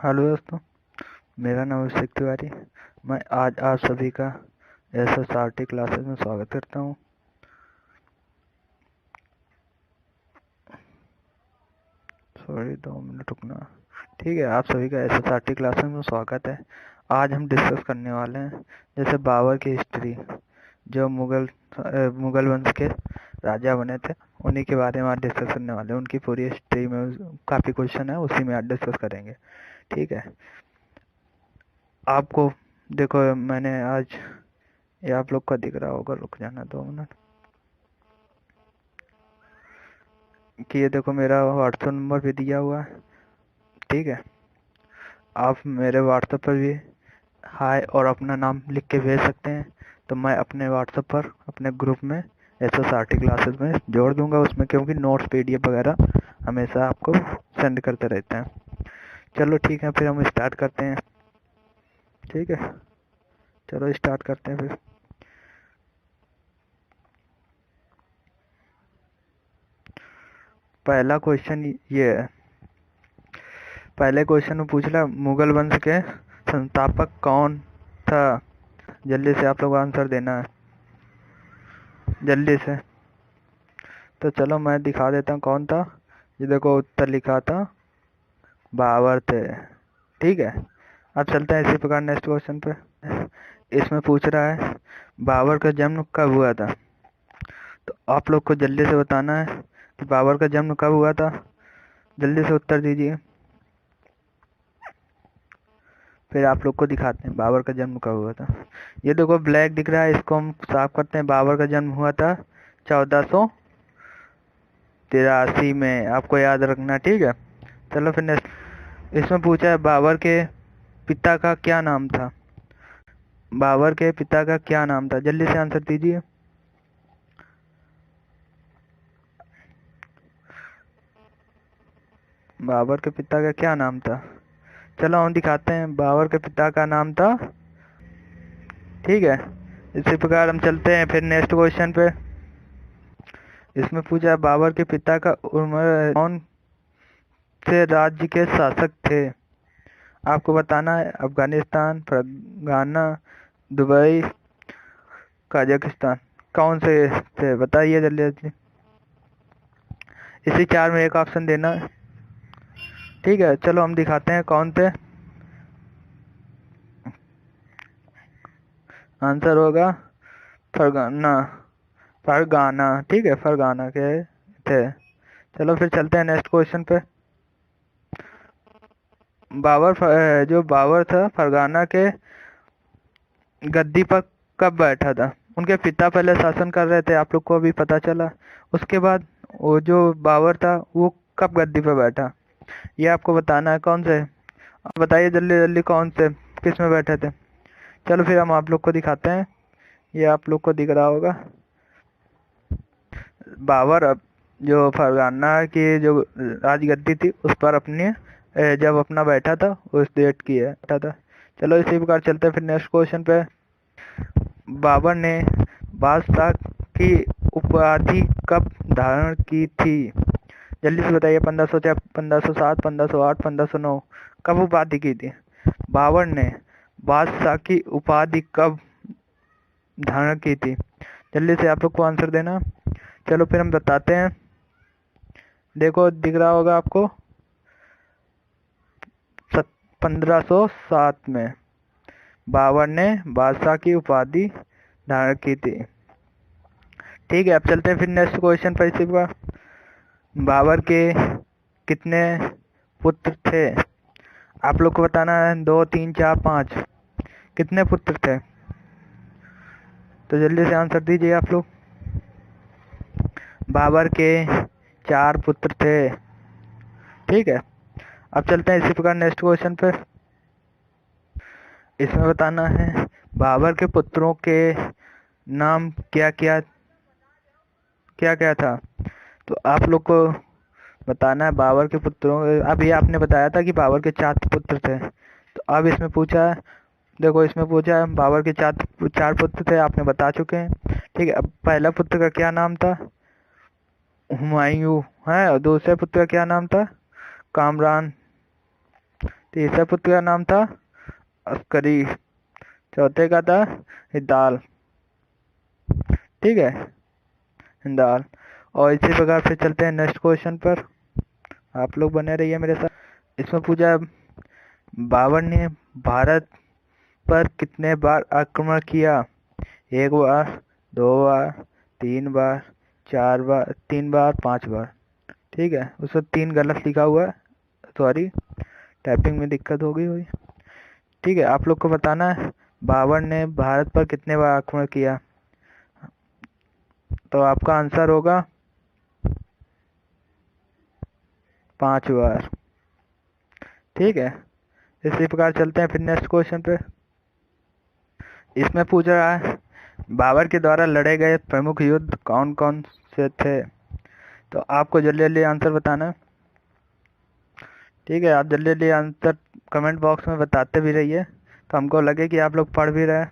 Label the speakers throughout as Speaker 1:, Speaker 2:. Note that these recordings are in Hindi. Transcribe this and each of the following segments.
Speaker 1: हेलो दोस्तों, मेरा नाम अभिषेक तिवारी। मैं आज आप सभी का SSRT क्लासेस में स्वागत करता हूं। सॉरी, 2 मिनट रुकना। ठीक है, आप सभी का SSRT क्लासेस में स्वागत है। आज हम डिस्कस करने वाले हैं जैसे बाबर की हिस्ट्री, जो मुगल वंश के राजा बने थे, उन्हीं के बारे में आज डिस्कस करने वाले हैं। उनकी पूरी हिस्ट्री में काफ़ी क्वेश्चन है, उसी में आज डिस्कस करेंगे। ठीक है, आपको देखो, मैंने आज ये आप लोग का दिख रहा होगा, रुक जाना 2 मिनट। कि ये देखो, मेरा व्हाट्सएप नंबर भी दिया हुआ है। ठीक है, आप मेरे व्हाट्सएप पर भी हाय और अपना नाम लिख के भेज सकते हैं, तो मैं अपने व्हाट्सएप पर अपने ग्रुप में SSRT क्लासेस में जोड़ दूंगा उसमें, क्योंकि नोट्स PDF वगैरह हमेशा आपको सेंड करते रहते हैं। चलो ठीक है, फिर हम स्टार्ट करते हैं। ठीक है, चलो स्टार्ट करते हैं फिर। पहला क्वेश्चन ये है। पहले क्वेश्चन में पूछ रहा, मुगल वंश के संस्थापक कौन था? जल्दी से आप लोग आंसर देना है, जल्दी से। तो चलो मैं दिखा देता हूँ कौन था। ये देखो, उत्तर लिखा था बाबर थे। ठीक है, अब चलते हैं इसी प्रकार नेक्स्ट क्वेश्चन पे। इसमें पूछ रहा है बाबर का जन्म कब हुआ था? तो आप लोग को जल्दी से बताना है कि बाबर का जन्म कब हुआ था। जल्दी से उत्तर दीजिए, फिर आप लोग को दिखाते हैं बाबर का जन्म कब हुआ था। ये देखो ब्लैक दिख रहा है, इसको हम साफ करते हैं। बाबर का जन्म हुआ था 1483 में, आपको याद रखना। ठीक है, चलो फिर नेक्स्ट। इसमें पूछा है बाबर के पिता का क्या नाम था? बाबर के पिता का क्या नाम था? जल्दी से आंसर दीजिए। बाबर के पिता का क्या नाम था? चलो हम दिखाते हैं, बाबर के पिता का नाम था। ठीक है, इसी प्रकार हम चलते हैं फिर नेक्स्ट क्वेश्चन पे। इसमें पूछा है बाबर के पिता का उम्र कौन से राज्य के शासक थे? आपको बताना है अफगानिस्तान, फरगाना, दुबई, कजाकिस्तान। कौन से थे बताइए जल्दी जल्दी। इसी 4 में एक ऑप्शन देना है। ठीक है, चलो हम दिखाते हैं कौन थे। आंसर होगा फरगाना। फरगाना, ठीक है, फरगाना के थे। चलो फिर चलते हैं नेक्स्ट क्वेश्चन पे। जो बाबर था, फरगाना के गद्दी पर कब बैठा था? उनके पिता पहले शासन कर रहे थे, आप लोग को अभी पता चला। उसके बाद वो जो बाबर था, वो कब गद्दी पर बैठा, ये आपको बताना है। कौन से, आप बताइए जल्दी जल्दी, कौन से किस में बैठे थे। चलो फिर हम आप लोग को दिखाते हैं। ये आप लोग को दिख रहा होगा, बाबर अब जो फरगाना की जो राजगद्दी थी उस पर अपनी जब अपना बैठा था, उस डेट की है बैठा था। चलो इसी प्रकार चलते हैं फिर नेक्स्ट क्वेश्चन पे। बाबर ने बादशाह की उपाधि कब धारण की थी? जल्दी से बताइए। 1500, 1507, 1508, 1509, कब उपाधि की थी? बाबर ने बादशाह की उपाधि कब धारण की थी? जल्दी से आप लोग को आंसर देना। चलो फिर हम बताते हैं। देखो दिख रहा होगा आपको, 1507 में बाबर ने बादशाह की उपाधि धारण की थी। ठीक है, अब चलते हैं फिर नेक्स्ट क्वेश्चन पर। इसी पर बाबर के कितने पुत्र थे? आप लोग को बताना है 2, 3, 4, 5, कितने पुत्र थे? तो जल्दी से आंसर दीजिए आप लोग। बाबर के 4 पुत्र थे। ठीक है, अब चलते हैं इसी प्रकार नेक्स्ट क्वेश्चन पे। इसमें बताना है बाबर के पुत्रों के नाम क्या क्या क्या क्या था। तो आप लोग को बताना है बाबर के पुत्रों, अभी आपने बताया था कि बाबर के 4 पुत्र थे। तो अब इसमें पूछा है, देखो इसमें पूछा है बाबर के 4 पुत्र थे, आपने बता चुके हैं। ठीक है, अब पहला पुत्र का क्या नाम था? हुमायूं है, और दूसरे पुत्र का क्या नाम था? कामरान। तीसरे पुत्र का नाम था अस्करी, चौथे का था हिदाल। ठीक है, हिंदाल। और इसी प्रकार फिर चलते हैं नेक्स्ट क्वेश्चन पर। आप लोग बने रहिए मेरे साथ। इसमें पूछा है, बाबर ने भारत पर कितने बार आक्रमण किया? 1 बार, 2 बार, 3 बार, 4 बार, 3 बार, 5 बार। ठीक है, उसमें 3 गलत लिखा हुआ है, सॉरी टाइपिंग में दिक्कत हो गई हुई। ठीक है, आप लोग को बताना है बाबर ने भारत पर कितने बार आक्रमण किया। तो आपका आंसर होगा 5 बार। ठीक है, इसी प्रकार चलते हैं फिर नेक्स्ट क्वेश्चन पे। इसमें पूछ रहा है, बाबर के द्वारा लड़े गए प्रमुख युद्ध कौन कौन से थे? तो आपको जल्दी जल्दी आंसर बताना है। ठीक है, आप जल्दी जल्दी आंसर कमेंट बॉक्स में बताते भी रहिए, तो हमको लगे कि आप लोग पढ़ भी रहे हैं।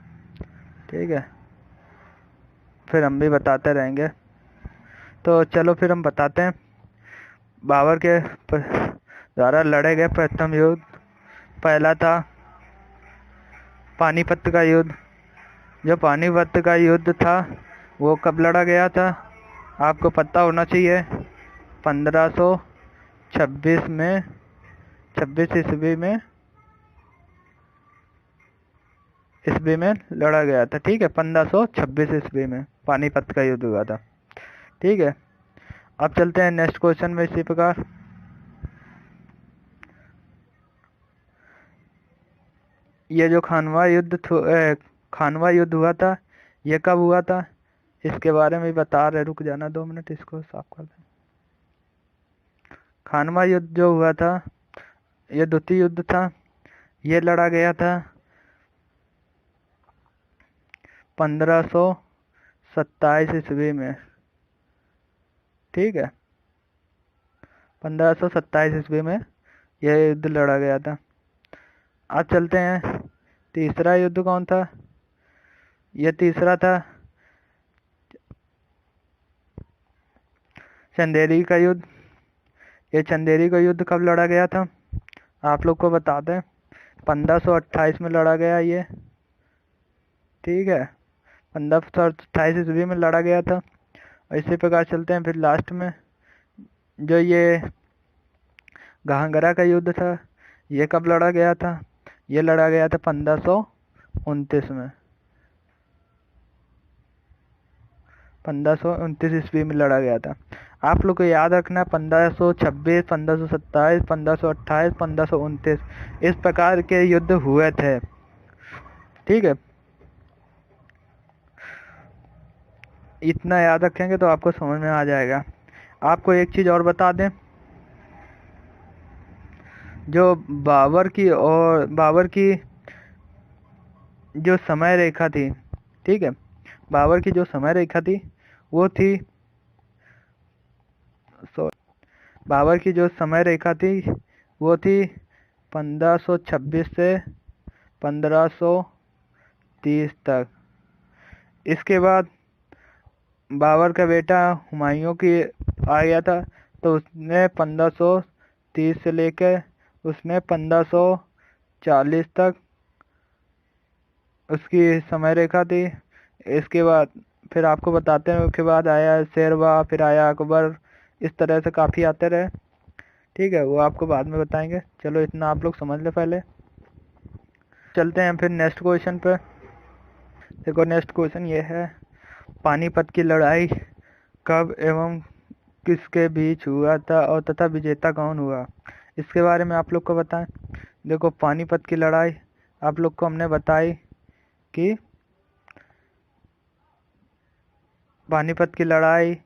Speaker 1: ठीक है, फिर हम भी बताते रहेंगे। तो चलो फिर हम बताते हैं। बाबर के द्वारा लड़े गए प्रथम युद्ध, पहला था पानीपत का युद्ध। जो पानीपत का युद्ध था वो कब लड़ा गया था? आपको पता होना चाहिए, 1526 में, 26 ईस्वी में लड़ा गया था। ठीक है, 1526 ईस्वी में पानीपत का युद्ध हुआ था। ठीक है, अब चलते हैं नेक्स्ट क्वेश्चन में। इसी प्रकार ये जो खानवा युद्ध हुआ था, ये कब हुआ था? इसके बारे में बता रहे, रुक जाना 2 मिनट, इसको साफ कर दें। खानवा युद्ध जो हुआ था, ये द्वितीय युद्ध था। ये लड़ा गया था 1527 ईस्वी में। ठीक है, 1527 ईस्वी में यह युद्ध लड़ा गया था। अब चलते हैं, तीसरा युद्ध कौन था? यह तीसरा था चंदेरी का युद्ध। ये चंदेरी का युद्ध कब लड़ा गया था? आप लोग को बता दें, 1528 में लड़ा गया ये। ठीक है, 1528 ईस्वी में लड़ा गया था। और इसी प्रकार चलते हैं फिर लास्ट में, जो ये घाघरा का युद्ध था, ये कब लड़ा गया था? ये लड़ा गया था 1529 में। 1529 ईस्वी में लड़ा गया था। आप लोग को याद रखना, 1526, 1527, 1528, 1529 इस प्रकार के युद्ध हुए थे। ठीक है, इतना याद रखेंगे तो आपको समझ में आ जाएगा। आपको एक चीज़ और बता दें, जो बाबर की जो समय रेखा थी, ठीक है, बाबर की जो समय रेखा थी वो थी, बाबर की जो समय रेखा थी वो थी 1526 से 1530 तक। इसके बाद बाबर का बेटा हुमायूं की आ गया था, तो उसने 1530 से लेकर उसने 1540 तक उसकी समय रेखा थी। इसके बाद फिर आपको बताते हैं, उसके बाद आया शेरवा, फिर आया अकबर, इस तरह से काफ़ी आते रहे। ठीक है, वो आपको बाद में बताएंगे। चलो इतना आप लोग समझ ले पहले। चलते हैं फिर नेक्स्ट क्वेश्चन पे। देखो नेक्स्ट क्वेश्चन ये है, पानीपत की लड़ाई कब एवं किसके बीच हुआ था और तथा विजेता कौन हुआ? इसके बारे में आप लोग को बताएं। देखो पानीपत की लड़ाई आप लोग को हमने बताई कि पानीपत की लड़ाई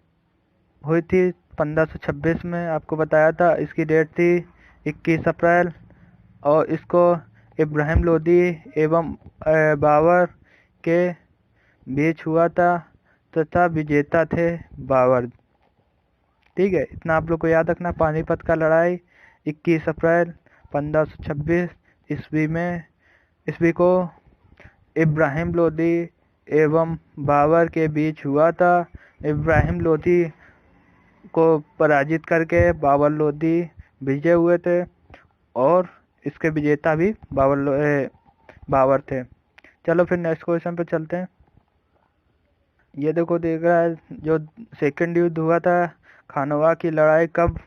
Speaker 1: हुई थी 1526 में, आपको बताया था। इसकी डेट थी 21 अप्रैल, और इसको इब्राहिम लोदी एवं बाबर के बीच हुआ था, तथा विजेता थे बाबर। ठीक है, इतना आप लोग को याद रखना। पानीपत का लड़ाई 21 अप्रैल 1526 ईस्वी को इब्राहिम लोदी एवं बाबर के बीच हुआ था। इब्राहिम लोदी को पराजित करके बाबर लोदी विजय हुए थे, और इसके विजेता भी बाबर थे। चलो फिर नेक्स्ट क्वेश्चन पे चलते हैं। ये देखो देख रहा है, जो सेकंड युद्ध हुआ था खानवा की लड़ाई कब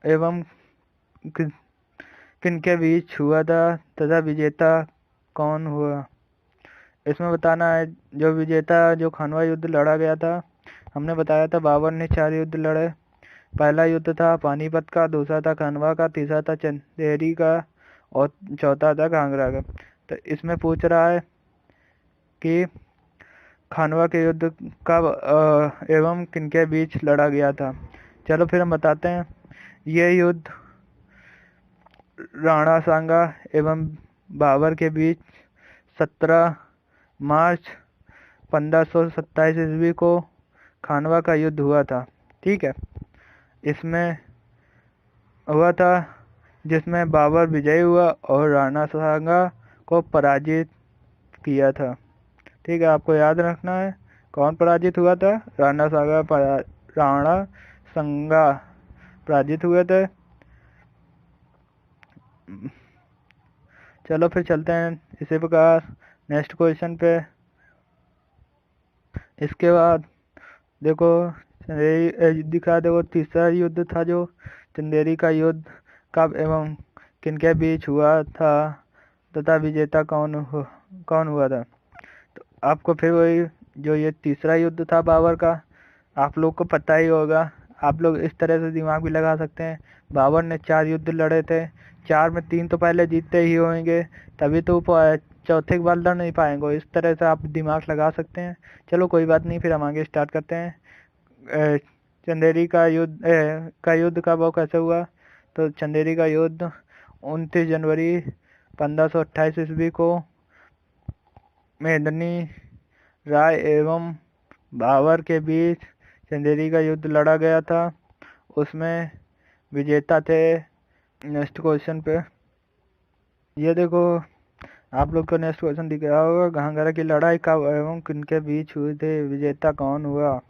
Speaker 1: एवं किनके बीच हुआ था तथा विजेता कौन हुआ। इसमें बताना है जो विजेता जो खानवा युद्ध लड़ा गया था, हमने बताया था बाबर ने 4 युद्ध लड़े। पहला युद्ध था पानीपत का, दूसरा था खानवा का, तीसरा था चंदेरी का और चौथा था घाघरा का। तो इसमें पूछ रहा है कि खानवा के युद्ध कब एवं किनके बीच लड़ा गया था। चलो फिर हम बताते हैं। ये युद्ध राणा सांगा एवं बाबर के बीच 17 मार्च 1527 ईस्वी को खानवा का युद्ध हुआ था। ठीक है, इसमें हुआ था जिसमें बाबर विजयी हुआ और राणा सांगा को पराजित किया था। ठीक है, आपको याद रखना है कौन पराजित हुआ था। राणा सांगा पराजित हुए थे। चलो फिर चलते हैं इसी प्रकार नेक्स्ट क्वेश्चन पे। इसके बाद देखो दिखा, देखो तीसरा युद्ध था जो चंदेरी का युद्ध कब एवं किनके बीच हुआ था तथा विजेता कौन हुआ था। तो आपको फिर वही जो ये तीसरा युद्ध था बाबर का, आप लोग को पता ही होगा। आप लोग इस तरह से दिमाग भी लगा सकते हैं, बाबर ने 4 युद्ध लड़े थे, 4 में 3 तो पहले जीतते ही होंगे, तभी तो चौथे के बाद लड़ नहीं पाएंगे। इस तरह से आप दिमाग लगा सकते हैं। चलो कोई बात नहीं, फिर हम आगे स्टार्ट करते हैं। चंदेरी का युद्ध कब और कैसे हुआ। तो चंदेरी का युद्ध 29 जनवरी 1528 ईस्वी को मेदिनी राय एवं बाबर के बीच चंदेरी का युद्ध लड़ा गया था। उसमें विजेता थे। नेक्स्ट क्वेश्चन पे ये देखो, आप लोग को नेक्स्ट क्वेश्चन दिख रहा होगा, घाघरा की लड़ाई कब एवं किनके बीच हुई थी, विजेता कौन हुआ।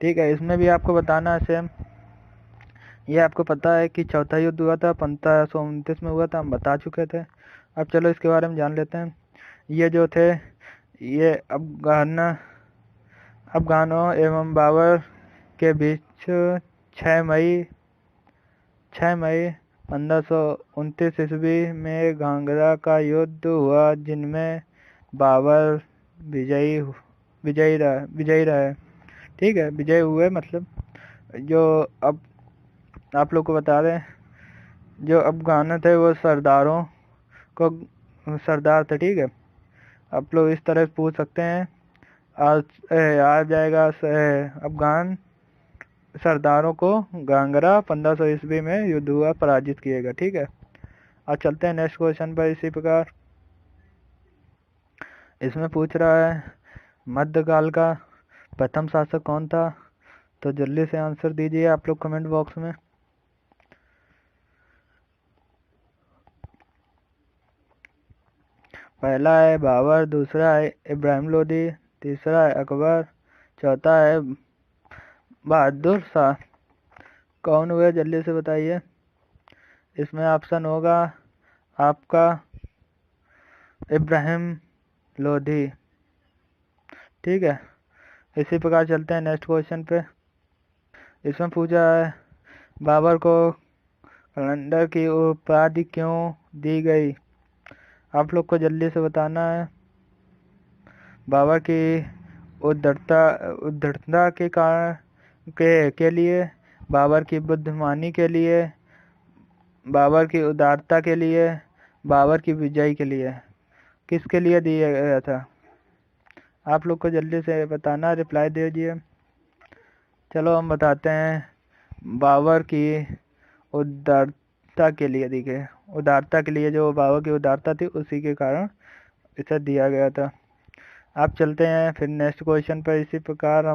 Speaker 1: ठीक है, इसमें भी आपको बताना है सेम। ये आपको पता है कि चौथा युद्ध हुआ था 1529 में हुआ था, हम बता चुके थे। अब चलो इसके बारे में जान लेते हैं। ये जो थे ये अफगानों एवं बाबर के बीच 6 मई 1529 ईस्वी में घाघरा का युद्ध हुआ, जिनमें बाबर विजयी रहे। ठीक है, विजय हुए मतलब जो अब आप लोग को बता दें, जो अफगान थे वो सरदार थे। ठीक है, आप लोग इस तरह पूछ सकते हैं, आ जाएगा अफगान सरदारों को घाघरा 1500 ईस्वी में युद्ध हुआ, पराजित किएगा। ठीक है, अब चलते हैं नेक्स्ट क्वेश्चन पर। इसी प्रकार इसमें पूछ रहा है मध्यकाल का प्रथम शासक कौन था। तो जल्दी से आंसर दीजिए आप लोग कमेंट बॉक्स में। पहला है बाबर, दूसरा है इब्राहिम लोदी, तीसरा है अकबर, चौथा है बहादुर शाह। कौन हुए जल्दी से बताइए। इसमें ऑप्शन होगा आपका इब्राहिम लोधी। ठीक है, इसी प्रकार चलते हैं नेक्स्ट क्वेश्चन पे। इसमें पूछा है बाबर को कैलेंडर की उपाधि क्यों दी गई। आप लोग को जल्दी से बताना है। बाबर की उद्धरता के कारण के लिए, बाबर की बुद्धिमानी के लिए, बाबर की उदारता के लिए, बाबर की विजय के लिए, किसके लिए दिया गया था। आप लोग को जल्दी से बताना, रिप्लाई दीजिए। चलो हम बताते हैं, बाबर की उदारता के लिए दी गई। उदारता के लिए, जो बाबर की उदारता थी उसी के कारण इसे दिया गया था। आप चलते हैं फिर नेक्स्ट क्वेश्चन पर। इसी प्रकार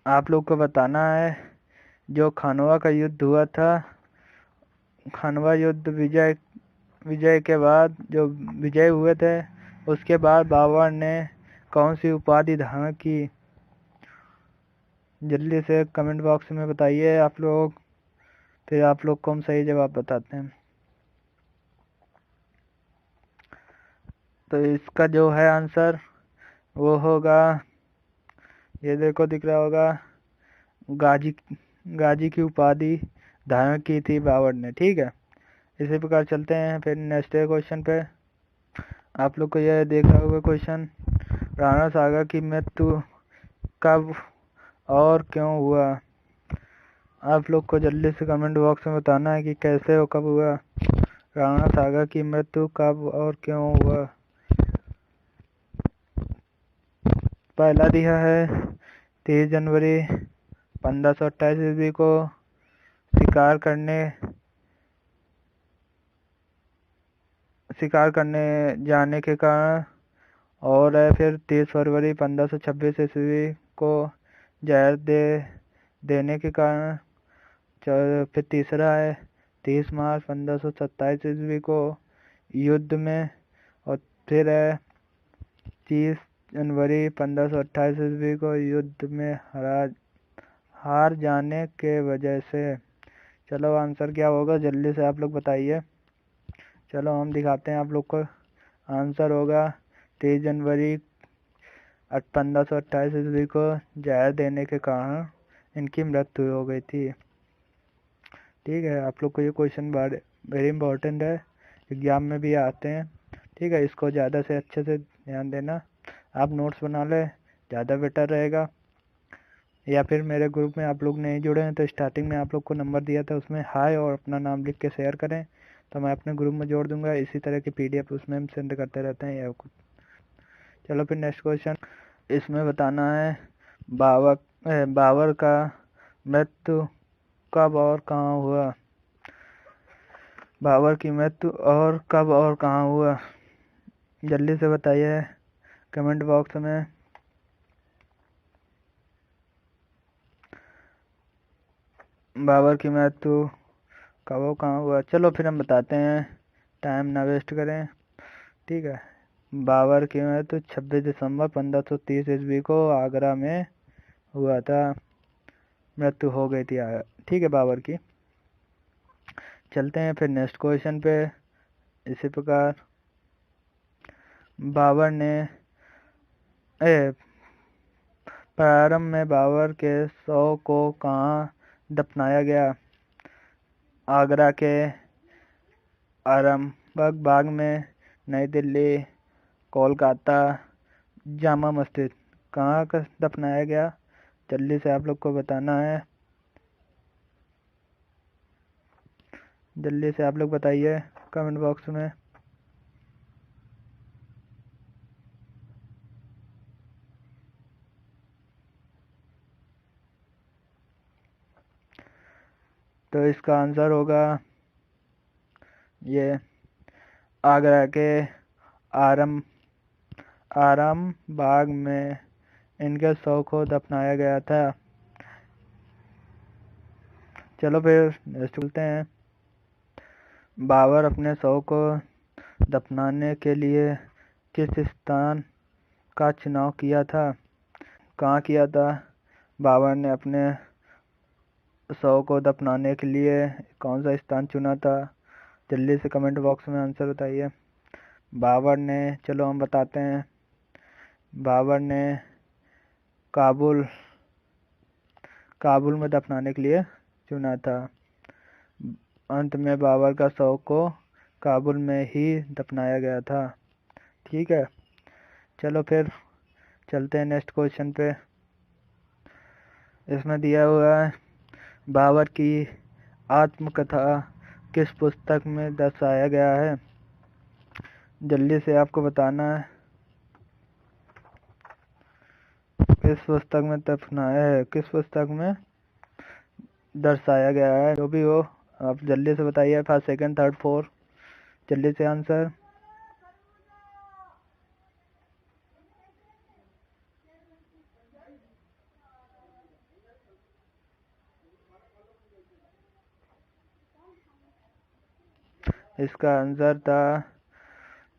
Speaker 1: आप लोग को बताना है जो खानवा का युद्ध हुआ था, खानवा युद्ध विजय के बाद जो विजय हुए थे, उसके बाद बाबर ने कौन सी उपाधि धारण की। जल्दी से कमेंट बॉक्स में बताइए आप लोग। फिर आप लोग को हम सही जवाब बताते हैं। तो इसका जो है आंसर वो होगा, ये देखो दिख रहा होगा, गाजी गाजी की उपाधि धारण की थी बाबर ने। ठीक है, इसी प्रकार चलते हैं फिर नेक्स्ट क्वेश्चन पे। आप लोग को यह देखा होगा क्वेश्चन, राणा सागर की मृत्यु कब और क्यों हुआ। आप लोग को जल्दी से कमेंट बॉक्स में बताना है कि कैसे और कब हुआ, राणा सागर की मृत्यु कब और क्यों हुआ। पहला दिया है 30 जनवरी 1528 ईस्वी को शिकार करने जाने के कारण, और है फिर 30 फरवरी 1526 ईस्वी को जहर देने के कारण। फिर तीसरा है 30 मार्च 1527 ईस्वी को युद्ध में, और फिर है 30 जनवरी 1528 ईस्वी को युद्ध में हार जाने के वजह से। चलो आंसर क्या होगा जल्दी से आप लोग बताइए। चलो हम दिखाते हैं आप लोग को। आंसर होगा 30 जनवरी 1528 ईस्वी को जहर देने के कारण इनकी मृत्यु हो गई थी। ठीक है, आप लोग को ये क्वेश्चन वेरी इंपॉर्टेंट है, एग्जाम में भी आते हैं। ठीक है, इसको ज़्यादा से अच्छे से ध्यान देना, आप नोट्स बना ले, ज़्यादा बेटर रहेगा। या फिर मेरे ग्रुप में आप लोग नहीं जुड़े हैं तो स्टार्टिंग में आप लोग को नंबर दिया था, उसमें हाय और अपना नाम लिख के शेयर करें तो मैं अपने ग्रुप में जोड़ दूंगा। इसी तरह की PDF उसमें हम सेंड करते रहते हैं या कुछ। चलो फिर नेक्स्ट क्वेश्चन, इसमें बताना है बाबर का मृत्यु कब और कहाँ हुआ। बाबर की मृत्यु और कब और कहाँ हुआ, जल्दी से बताइए कमेंट बॉक्स में। बाबर की मृत्यु कब और कहाँ हुआ, चलो फिर हम बताते हैं, टाइम ना वेस्ट करें। ठीक है, बाबर की मृत्यु 26 दिसंबर 1530 ईस्वी को आगरा में हुआ था, मृत्यु हो गई थी। ठीक है बाबर की। चलते हैं फिर नेक्स्ट क्वेश्चन पे। इसी प्रकार बाबर ने प्रारंभ में बाबर के शव को कहाँ दफनाया गया। आगरा के आरामबाग बाग में, नई दिल्ली, कोलकाता, जामा मस्जिद, कहाँ का दफनाया गया, जल्दी से आप लोग को बताना है। जल्दी से आप लोग बताइए कमेंट बॉक्स में। तो इसका आंसर होगा ये, आगरा के आराम बाग में इनके शव को दफनाया गया था। चलो फिर नेक्स्ट बोलते हैं, बाबर अपने शव को दफनाने के लिए किस स्थान का चुनाव किया था। कहाँ किया था बाबर ने अपने शव को दफनाने के लिए, कौन सा स्थान चुना था, जल्दी से कमेंट बॉक्स में आंसर बताइए। बाबर ने, चलो हम बताते हैं, बाबर ने काबुल में दफनाने के लिए चुना था। अंत में बाबर का शव को काबुल में ही दफनाया गया था। ठीक है, चलो फिर चलते हैं नेक्स्ट क्वेश्चन पे। इसमें दिया हुआ है, बाबर की आत्मकथा किस पुस्तक में दर्शाया गया है, जल्दी से आपको बताना है किस पुस्तक में दफनाया है, किस पुस्तक में दर्शाया गया है। जो भी हो आप जल्दी से बताइए, फर्स्ट सेकंड थर्ड फोर्थ, जल्दी से आंसर। इसका आंसर था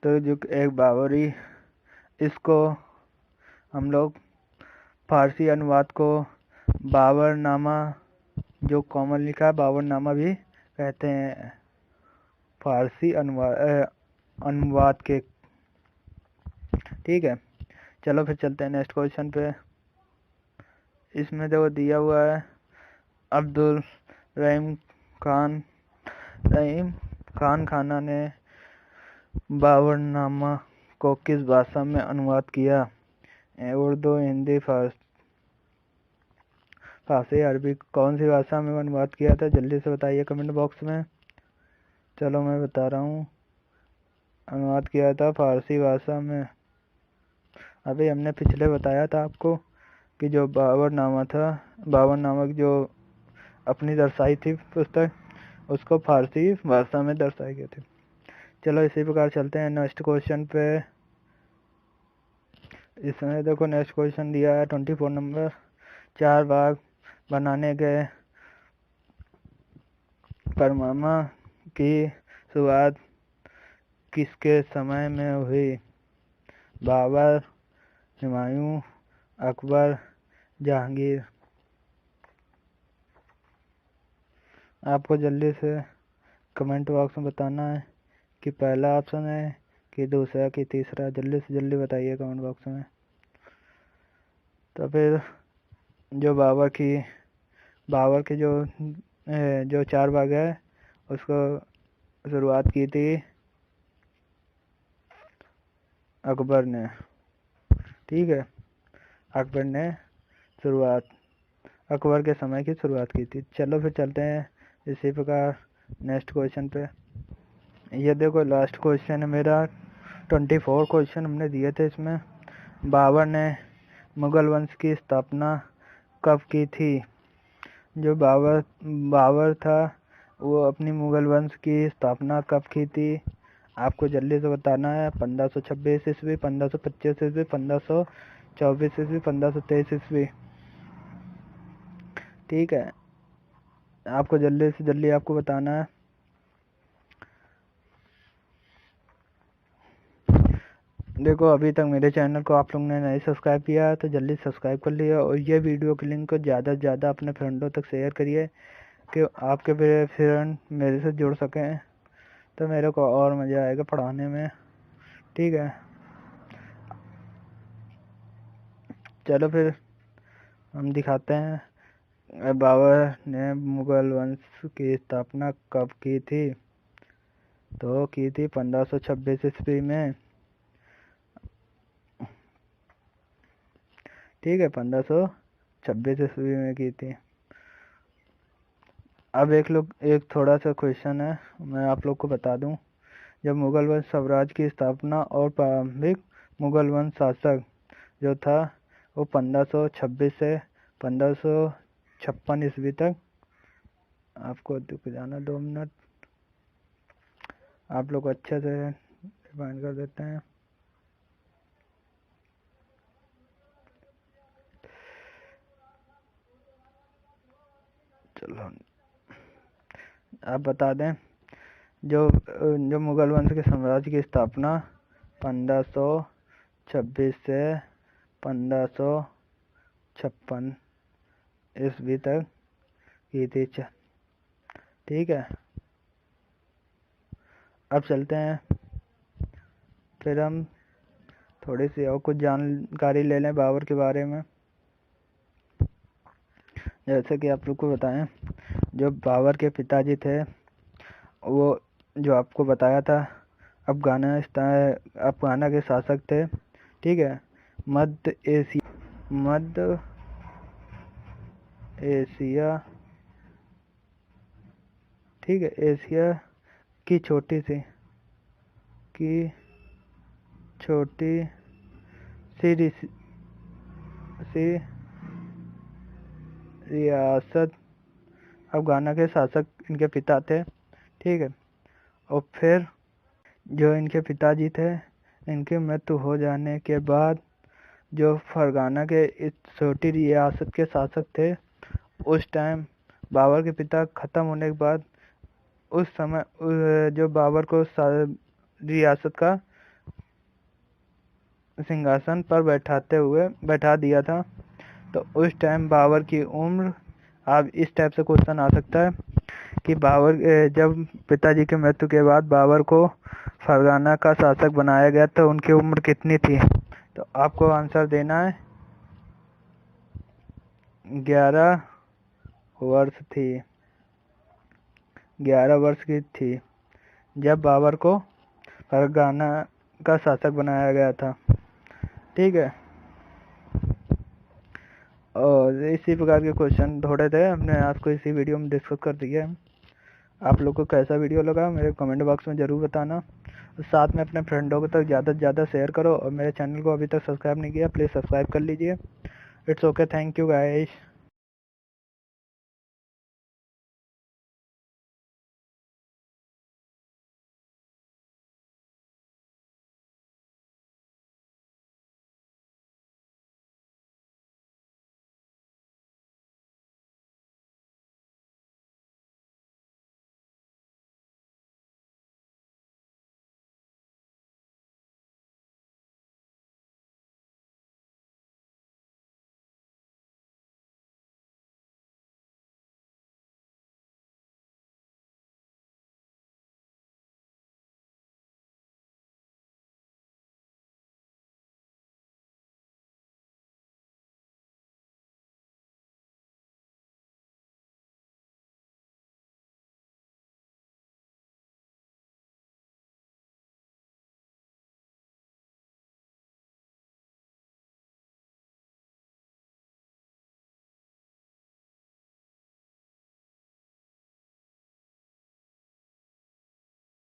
Speaker 1: तुर्जुक एक बाबरी। इसको हम लोग फारसी अनुवाद को बाबरनामा जो कॉमन लिखा है बाबरनामा भी कहते हैं फारसी अनुवाद के। ठीक है, चलो फिर चलते हैं नेक्स्ट क्वेश्चन पे। इसमें देखो दिया हुआ है अब्दुल रहीम खान खाना ने बाबरनामा को किस भाषा में अनुवाद किया? उर्दू, हिंदी, फारसी, अरबी, कौन सी भाषा में अनुवाद किया था? जल्दी से बताइए कमेंट बॉक्स में। चलो मैं बता रहा हूँ, अनुवाद किया था फारसी भाषा में। अभी हमने पिछले बताया था आपको कि जो बाबरनामा की जो अपनी दर्शाई थी पुस्तक, उसको फारसी भाषा में दर्शाई गई थी। चलो इसी प्रकार चलते हैं नेक्स्ट क्वेश्चन पे। इसमें देखो नेक्स्ट क्वेश्चन दिया है 24 नंबर। 4 बाग बनाने के परमामा की शुरुआत किसके समय में हुई? बाबर, हुमायूं, अकबर, जहांगीर। आपको जल्दी से कमेंट बॉक्स में बताना है कि पहला ऑप्शन है कि दूसरा कि तीसरा। जल्दी से जल्दी बताइए कमेंट बॉक्स में। तो फिर जो बाबर के जो 4 बाग है उसको शुरुआत की थी अकबर ने। ठीक है, अकबर ने अकबर के समय की शुरुआत की थी। चलो फिर चलते हैं इसी प्रकार नेक्स्ट क्वेश्चन पे। ये देखो लास्ट क्वेश्चन है मेरा। 24 क्वेश्चन हमने दिए थे इसमें। बाबर ने मुगल वंश की स्थापना कब की थी? जो बाबर था वो अपनी मुगल वंश की स्थापना कब की थी? आपको जल्दी से बताना है। 1526 ईस्वी, 1525 ईस्वी, 1524 ईस्वी, 1523 ईस्वी। ठीक है, आपको जल्दी से जल्दी आपको बताना है। देखो अभी तक मेरे चैनल को आप लोगों ने नहीं सब्सक्राइब किया है तो जल्दी सब्सक्राइब कर लिया, और ये वीडियो के लिंक को ज़्यादा से ज़्यादा अपने फ्रेंडों तक शेयर करिए कि आपके फ्रेंड मेरे से जुड़ सकें, तो मेरे को और मज़ा आएगा पढ़ाने में। ठीक है, चलो फिर हम दिखाते हैं बाबर ने मुगल वंश की स्थापना कब की थी। तो की थी 1526 ईस्वी में। ठीक है, 1526 ईस्वी में की थी। अब एक थोड़ा सा क्वेश्चन है, मैं आप लोग को बता दूं। जब मुगल वंश साम्राज्य की स्थापना और प्रारंभिक मुगल वंश शासक जो था वो 1526 से 1556 ईस्वी तक। आपको रुक जाना 2 मिनट, आप लोग अच्छे से डिफाइन कर देते हैं। चलो आप बता दें। जो मुगल वंश के साम्राज्य की स्थापना 1526 से 1556 ईस्वी तक की थी। ठीक है, अब चलते हैं फिर हम थोड़ी सी और कुछ जानकारी ले लें बाबर के बारे में। जैसे कि आप लोग को बताएं, जो बाबर के पिताजी थे वो जो आपको बताया था अफगाना के शासक थे। ठीक है, मध्य एशिया ठीक है, एशिया की छोटी सी रियासत अफगाना के शासक इनके पिता थे। ठीक है, और फिर जो इनके पिताजी थे इनके मृत्यु हो जाने के बाद जो फरगाना के इस छोटी रियासत के शासक थे, उस टाइम बाबर के पिता ख़त्म होने के बाद उस समय जो बाबर को रियासत का सिंहासन पर बैठा दिया था। तो उस टाइम बाबर की उम्र अब इस टाइप से क्वेश्चन आ सकता है कि बाबर जब पिताजी की मृत्यु के बाद बाबर को फरगाना का शासक बनाया गया तो उनकी उम्र कितनी थी? तो आपको आंसर देना है 11 वर्ष थी। 11 वर्ष की थी जब बाबर को फरगाना का शासक बनाया गया था। ठीक है, और इसी प्रकार के क्वेश्चन थोड़े थे, हमने आपको इसी वीडियो में डिस्कस कर दिया है। आप लोग को कैसा वीडियो लगा मेरे कमेंट बॉक्स में ज़रूर बताना। साथ में अपने फ्रेंडों को तक ज़्यादा से ज़्यादा शेयर करो, और मेरे चैनल को अभी तक सब्सक्राइब नहीं किया प्लीज़ सब्सक्राइब कर लीजिए। It's okay, thank you guys.